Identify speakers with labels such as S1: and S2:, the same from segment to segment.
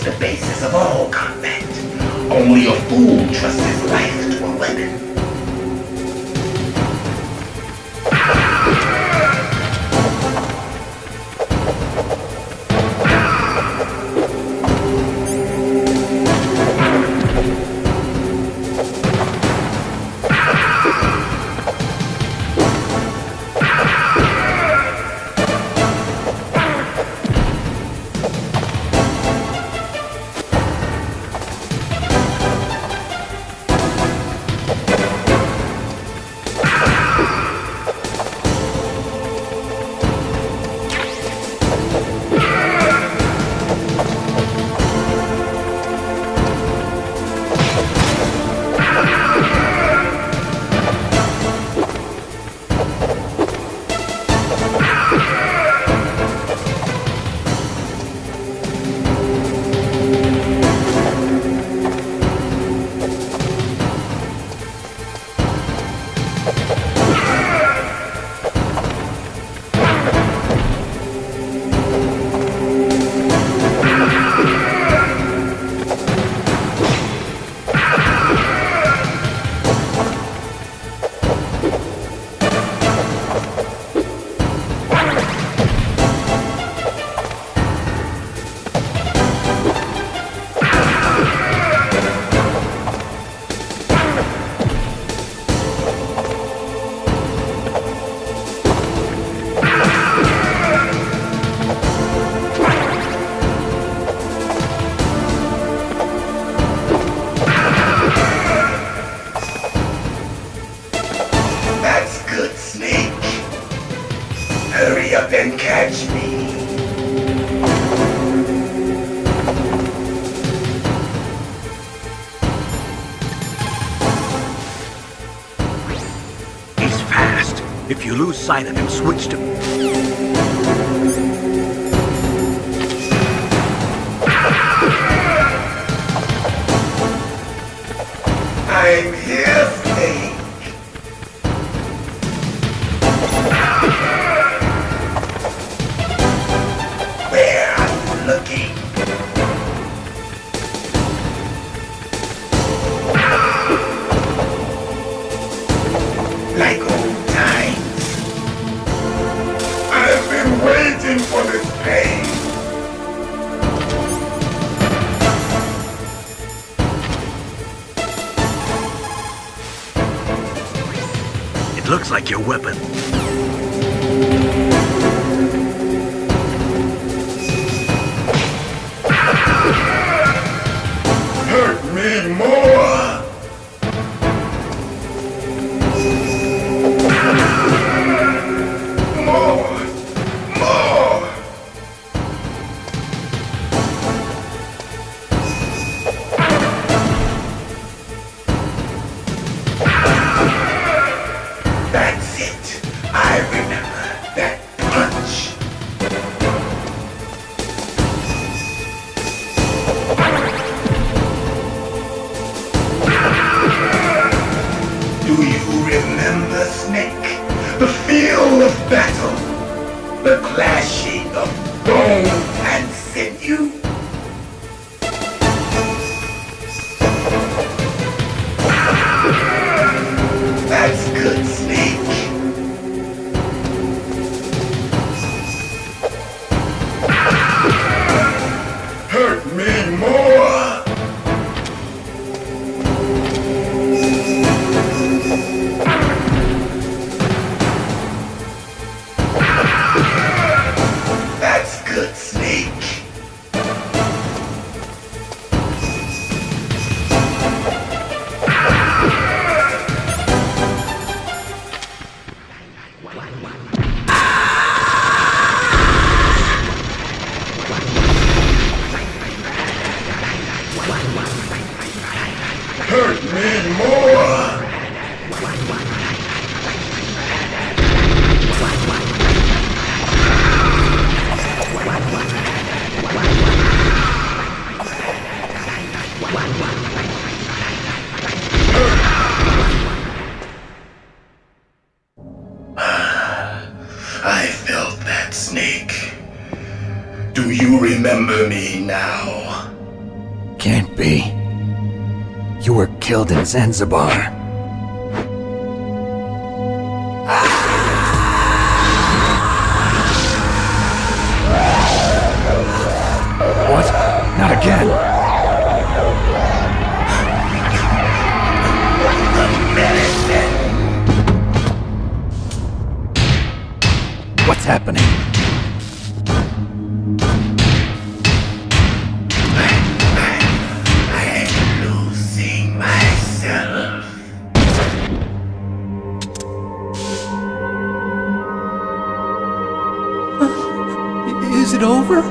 S1: is the basis of all combat. Only a fool trusts his life to a weapon. Hurry up and catch me.
S2: He's fast. If you lose sight of him, switch to...
S1: I'm here, Snake. Where are you looking? Like old times. I've been waiting for this pain.
S2: Looks like your weapon.
S1: Hurt me more! More! That's it. I remember that punch. Do you remember, Snake? The feel of battle. The clashing of bone and sinew. That's good, Snake. Hurt me more. That's good, Snake. Hurt me more! I felt that, Snake. Do you remember me now?
S3: Can't be. You were killed in Zanzibar. What? Not again. What's happening?
S1: I'm losing myself.
S3: Is it over?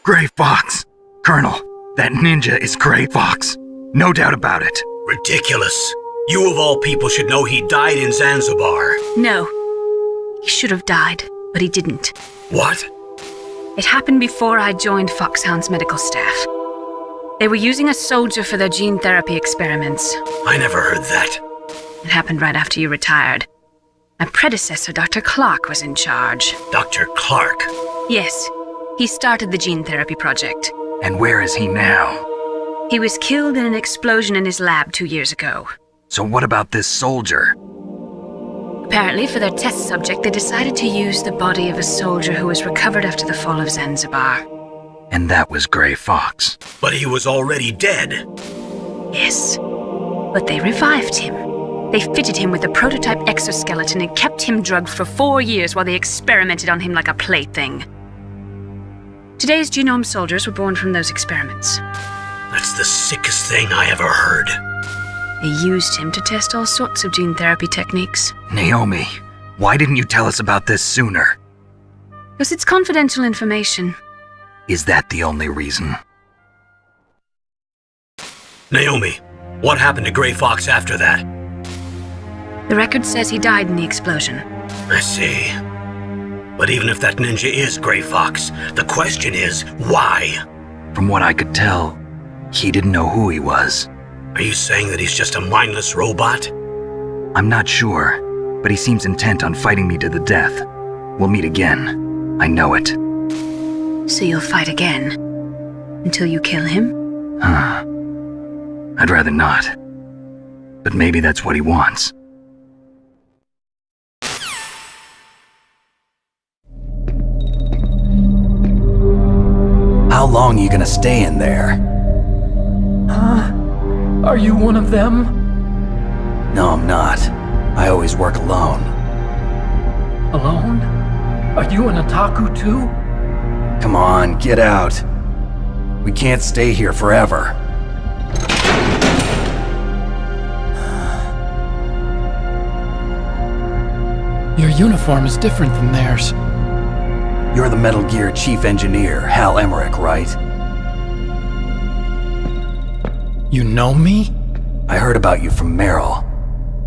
S4: Gray Fox! Colonel, that ninja is Gray Fox. No doubt about it.
S2: Ridiculous. You of all people should know he died in Zanzibar.
S5: No. He should have died, but he didn't.
S2: What?
S5: It happened before I joined Foxhound's medical staff. They were using a soldier for their gene therapy experiments.
S2: I never heard that.
S5: It happened right after you retired. My predecessor, Dr. Clark, was in charge.
S2: Dr. Clark.
S5: Yes, he started the gene therapy project.
S4: And where is he now?
S5: He was killed in an explosion in his lab 2 years ago.
S4: So what about this soldier?
S5: Apparently, for their test subject, they decided to use the body of a soldier who was recovered after the fall of Zanzibar.
S4: And that was Gray Fox.
S2: But he was already dead.
S5: Yes, but they revived him. They fitted him with a prototype exoskeleton and kept him drugged for 4 years while they experimented on him like a plaything. Today's genome soldiers were born from those experiments.
S2: That's the sickest thing I ever heard.
S5: They used him to test all sorts of gene therapy techniques.
S4: Naomi, why didn't you tell us about this sooner?
S5: Because it's confidential information.
S4: Is that the only reason?
S2: Naomi, what happened to Gray Fox after that?
S5: The record says he died in the explosion.
S2: I see. But even if that ninja is Gray Fox, the question is, why?
S4: From what I could tell, he didn't know who he was.
S2: Are you saying that he's just a mindless robot?
S4: I'm not sure, but he seems intent on fighting me to the death. We'll meet again. I know it.
S5: So you'll fight again? Until you kill him?
S4: I'd rather not. But maybe that's what he wants.
S3: How long are you gonna stay in there?
S6: Are you one of them?
S3: No, I'm not. I always work alone.
S6: Alone? Are you an otaku too?
S3: Come on, get out. We can't stay here forever.
S6: Your uniform is different than theirs.
S3: You're the Metal Gear Chief Engineer, Hal Emmerich, right?
S6: You know me?
S3: I heard about you from Meryl.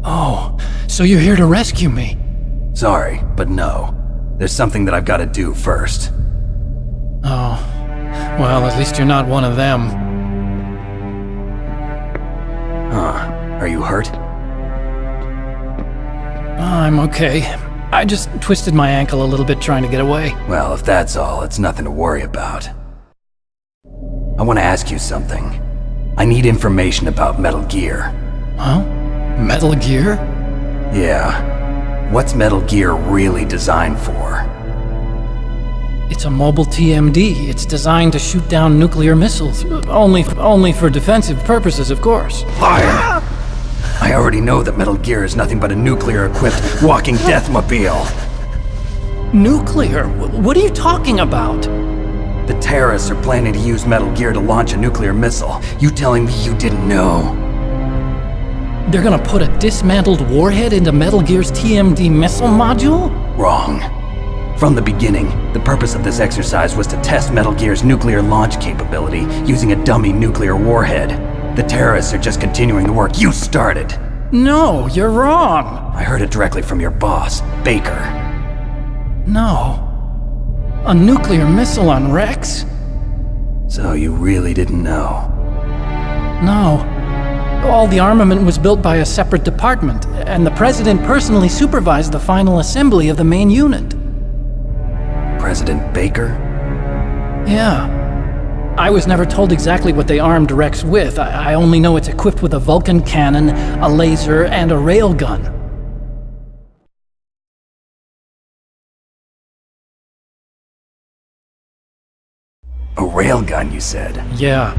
S6: Oh, so you're here to rescue me?
S3: Sorry, but no. There's something that I've got to do first.
S6: Oh, well, at least you're not one of them.
S3: Huh. Are you hurt?
S6: I'm okay. I just twisted my ankle a little bit trying to get away.
S3: Well, if that's all, it's nothing to worry about. I want to ask you something. I need information about Metal Gear.
S6: Huh? Metal Gear?
S3: Yeah. What's Metal Gear really designed for?
S6: It's a mobile TMD. It's designed to shoot down nuclear missiles. Only for defensive purposes, of course.
S3: Fire! I already know that Metal Gear is nothing but a nuclear-equipped walking deathmobile.
S6: Nuclear? What are you talking about?
S3: The terrorists are planning to use Metal Gear to launch a nuclear missile. You telling me you didn't know?
S6: They're gonna put a dismantled warhead into Metal Gear's TMD missile module?
S3: Wrong. From the beginning, the purpose of this exercise was to test Metal Gear's nuclear launch capability using a dummy nuclear warhead. The terrorists are just continuing the work you started.
S6: No, you're wrong.
S3: I heard it directly from your boss, Baker.
S6: No. A nuclear missile on Rex?
S3: So you really didn't know?
S6: No. All the armament was built by a separate department, and the President personally supervised the final assembly of the main unit.
S3: President Baker?
S6: Yeah. I was never told exactly what they armed Rex with. I only know it's equipped with a Vulcan cannon, a laser, and a railgun.
S3: A railgun, you said?
S6: Yeah.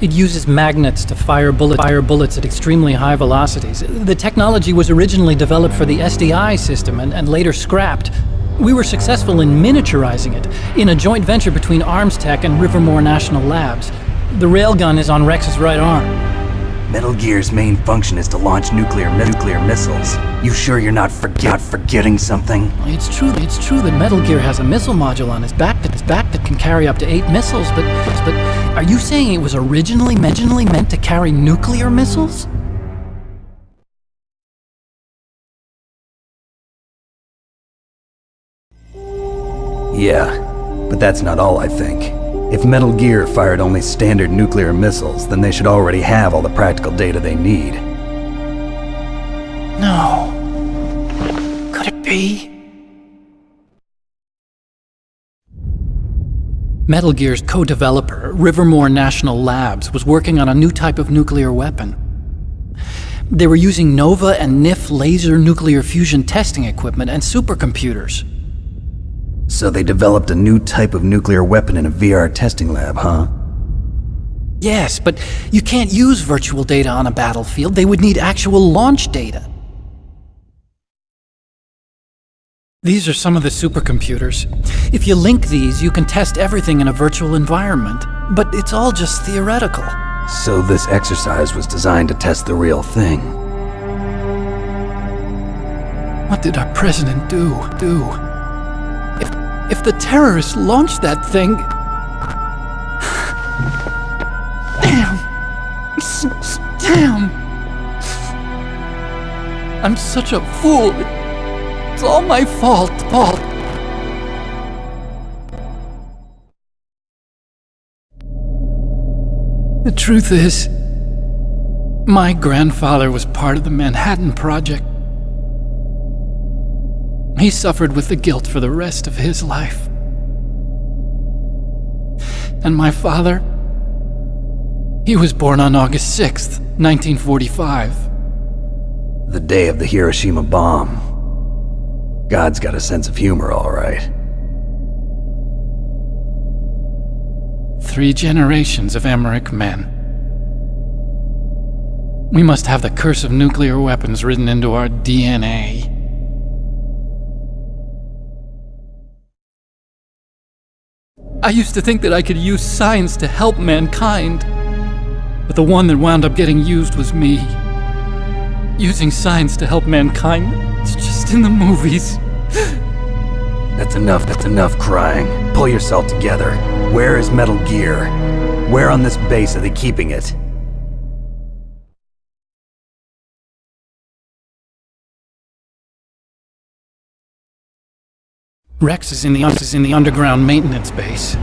S6: It uses magnets to fire bullets at extremely high velocities. The technology was originally developed for the SDI system and later scrapped. We were successful in miniaturizing it, in a joint venture between Arms Tech and Rivermore National Labs. The railgun is on Rex's right arm.
S3: Metal Gear's main function is to launch nuclear missiles. You sure you're not forgetting something?
S6: It's true that Metal Gear has a missile module on his back that can carry up to 8 missiles, but are you saying it was originally meant to carry nuclear missiles?
S3: Yeah, but that's not all I think. If Metal Gear fired only standard nuclear missiles, then they should already have all the practical data they need.
S6: No. Could it be? Metal Gear's co-developer, Rivermore National Labs, was working on a new type of nuclear weapon. They were using NOVA and NIF laser nuclear fusion testing equipment and supercomputers.
S3: So they developed a new type of nuclear weapon in a VR testing lab, huh?
S6: Yes, but you can't use virtual data on a battlefield. They would need actual launch data. These are some of the supercomputers. If you link these, you can test everything in a virtual environment. But it's all just theoretical.
S3: So this exercise was designed to test the real thing.
S6: What did our president do? If the terrorists launched that thing... Damn! I'm such a fool. It's all my fault. The truth is, my grandfather was part of the Manhattan Project. He suffered with the guilt for the rest of his life. And my father, he was born on August 6th, 1945.
S3: The day of the Hiroshima bomb. God's got a sense of humor, all right.
S6: 3 generations of Emmerich men. We must have the curse of nuclear weapons written into our DNA. I used to think that I could use science to help mankind, but the one that wound up getting used was me. Using science to help mankind, it's just in the movies.
S3: That's enough crying. Pull yourself together. Where is Metal Gear? Where on this base are they keeping it?
S6: Rex is in the underground maintenance base.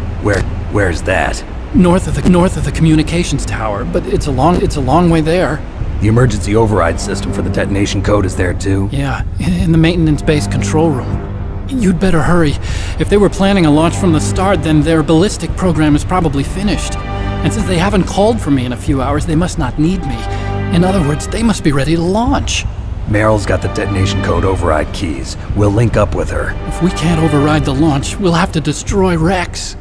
S3: Where's that?
S6: North of the communications tower, but it's a long way there.
S3: The emergency override system for the detonation code is there too?
S6: Yeah, in the maintenance base control room. You'd better hurry. If they were planning a launch from the start, then their ballistic program is probably finished. And since they haven't called for me in a few hours, they must not need me. In other words, they must be ready to launch.
S3: Meryl's got the detonation code override keys. We'll link up with her.
S6: If we can't override the launch, we'll have to destroy Rex.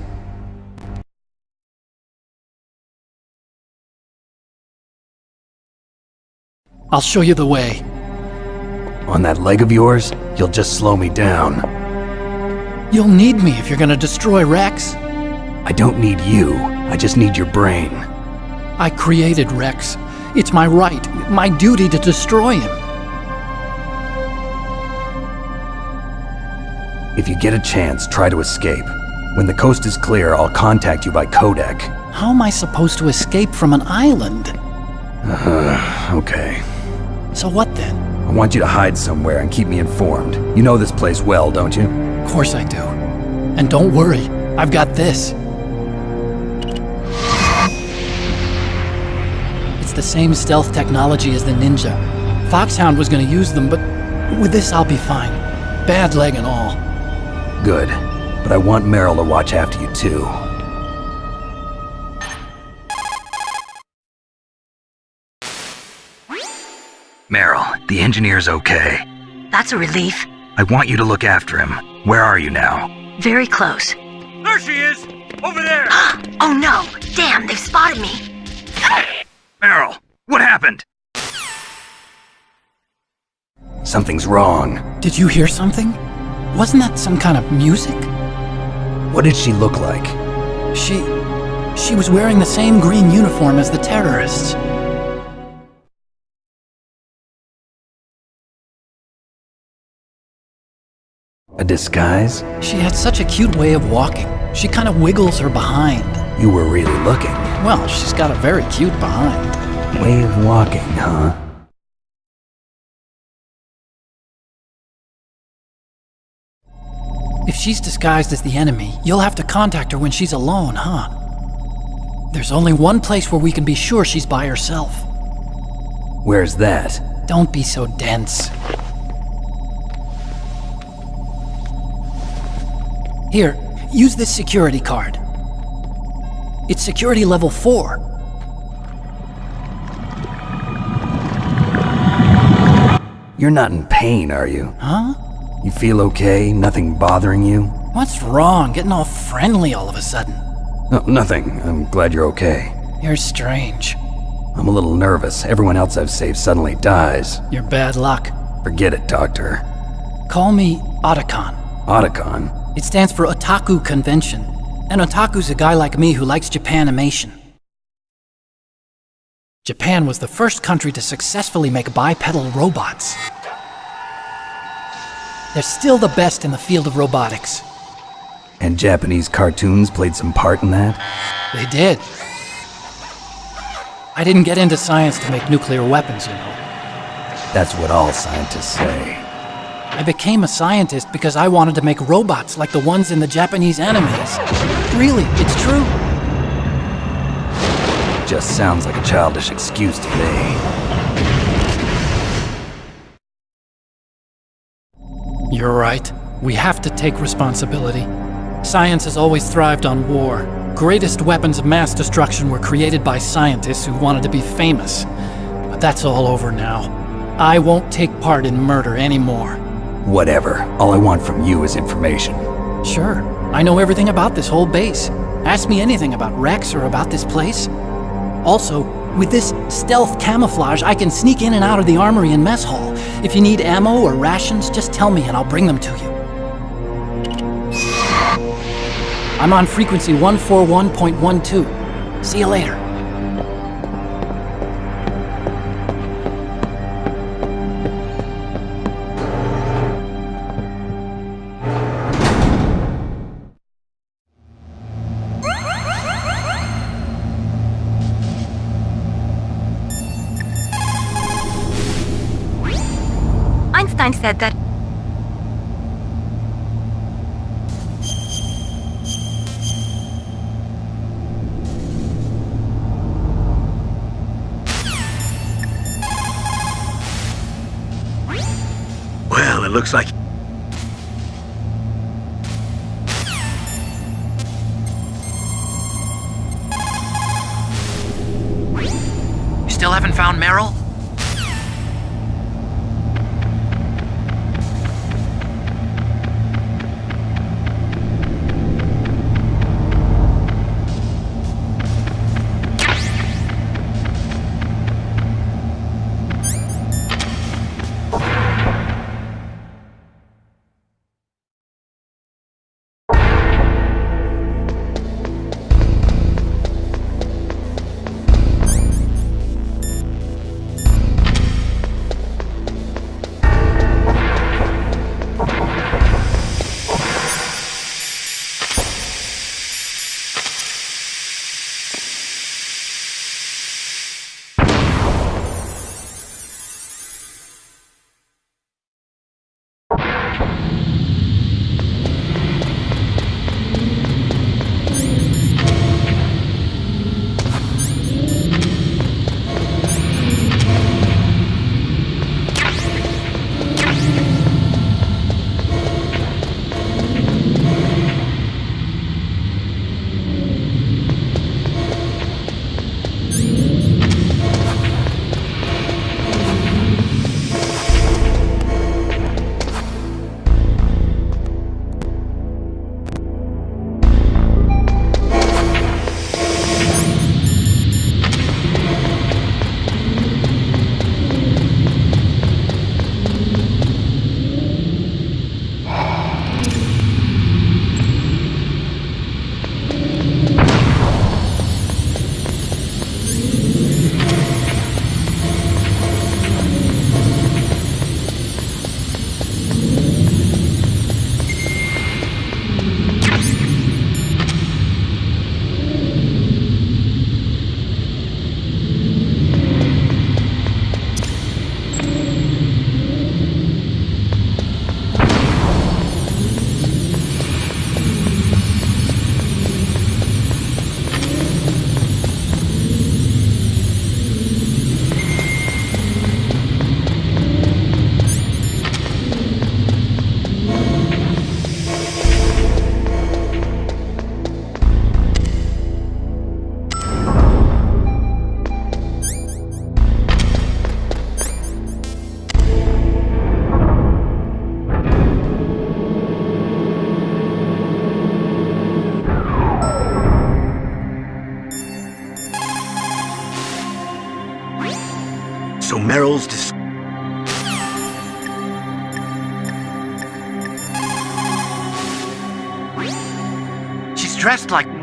S6: I'll show you the way.
S3: On that leg of yours, you'll just slow me down.
S6: You'll need me if you're gonna destroy Rex.
S3: I don't need you. I just need your brain.
S6: I created Rex. It's my right, my duty to destroy him.
S3: If you get a chance, try to escape. When the coast is clear, I'll contact you by codec.
S6: How am I supposed to escape from an island?
S3: Okay.
S6: So what then?
S3: I want you to hide somewhere and keep me informed. You know this place well, don't you?
S6: Of course I do. And don't worry, I've got this. It's the same stealth technology as the Ninja. Foxhound was gonna use them, but with this I'll be fine. Bad leg and all.
S3: Good. But I want Meryl to watch after you too.
S4: Meryl, the engineer's okay.
S7: That's a relief.
S4: I want you to look after him. Where are you now?
S7: Very close.
S2: There she is! Over there!
S7: Oh no! Damn, they've spotted me!
S4: Meryl, what happened?
S3: Something's wrong.
S6: Did you hear something? Wasn't that some kind of music?
S3: What did she look like?
S6: She was wearing the same green uniform as the terrorists.
S3: A disguise?
S6: She had such a cute way of walking. She kind of wiggles her behind.
S3: You were really looking.
S6: Well, she's got a very cute behind.
S3: Way of walking, huh?
S6: If she's disguised as the enemy, you'll have to contact her when she's alone, huh? There's only one place where we can be sure she's by herself.
S3: Where's that?
S6: Don't be so dense. Here, use this security card. It's security level 4.
S3: You're not in pain, are you?
S6: Huh?
S3: You feel okay? Nothing bothering you?
S6: What's wrong? Getting all friendly all of a sudden.
S3: No, nothing. I'm glad you're okay.
S6: You're strange.
S3: I'm a little nervous. Everyone else I've saved suddenly dies.
S6: You're bad luck.
S3: Forget it, Doctor.
S6: Call me Otacon.
S3: Otacon?
S6: It stands for Otaku Convention. An otaku's a guy like me who likes Japanimation. Japan was the first country to successfully make bipedal robots. They're still the best in the field of robotics.
S3: And Japanese cartoons played some part in that?
S6: They did. I didn't get into science to make nuclear weapons, you know.
S3: That's what all scientists say.
S6: I became a scientist because I wanted to make robots like the ones in the Japanese animes. Really, it's true.
S3: Just sounds like a childish excuse to me.
S6: You're right. We have to take responsibility. Science has always thrived on war. Greatest weapons of mass destruction were created by scientists who wanted to be famous. But that's all over now. I won't take part in murder anymore.
S3: Whatever. All I want from you is information.
S6: Sure. I know everything about this whole base. Ask me anything about Rex or about this place. Also, with this stealth camouflage, I can sneak in and out of the armory and mess hall. If you need ammo or rations, just tell me and I'll bring them to you. I'm on frequency 141.12. See you later.
S7: Einstein said that
S2: Well, it looks like...
S6: You still haven't found Meryl?
S2: girl's She's dressed like...